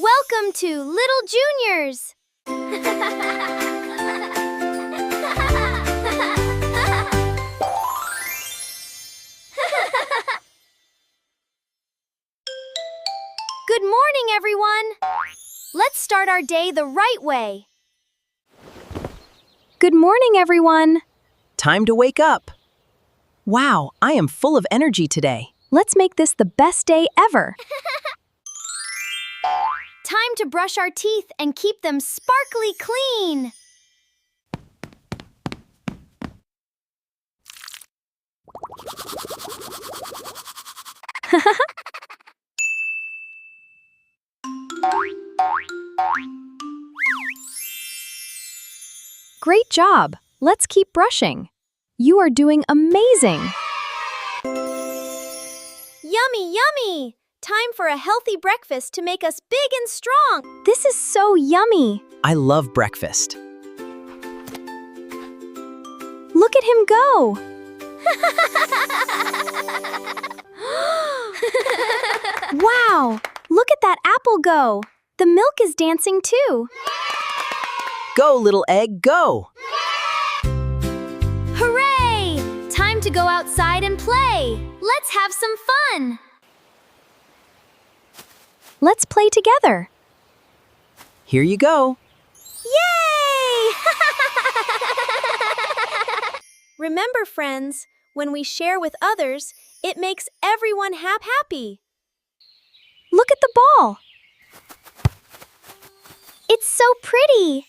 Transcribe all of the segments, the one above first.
Welcome to Little Juniors! Good morning, everyone! Let's start our day the right way. Good morning, everyone. Time to wake up. Wow, I am full of energy today. Let's make this the best day ever. Time to brush our teeth and keep them sparkly clean. Great job. Let's keep brushing. You are doing amazing. Yummy, yummy! Time for a healthy breakfast to make us big and strong. This is so yummy. I love breakfast. Look at him go. Wow, look at that apple go. The milk is dancing too. Go, little egg, go! Hooray! Time to go outside and play. Let's have some fun. Let's play together. Here you go. Yay! Remember, friends, when we share with others, it makes everyone happy. Look at the ball. It's so pretty.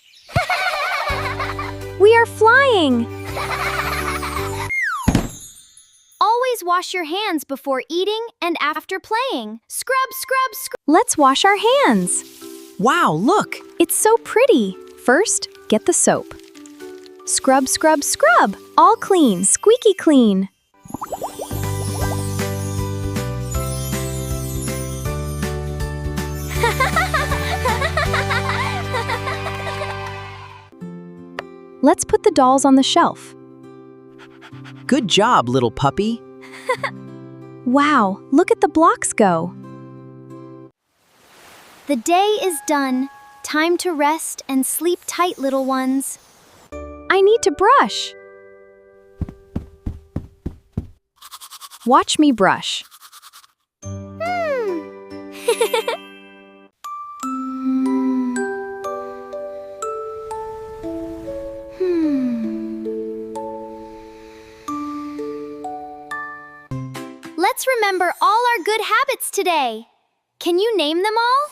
We are flying. Always wash your hands before eating and after playing. Scrub, scrub, scrub. Let's wash our hands. Wow, look! It's so pretty. First, get the soap. Scrub, scrub, scrub. All clean, squeaky clean. Let's put the dolls on the shelf. Good job, little puppy. Wow, look at the blocks go. The day is done. Time to rest and sleep tight, little ones. I need to brush. Watch me brush. Let's remember all our good habits today. Can you name them all?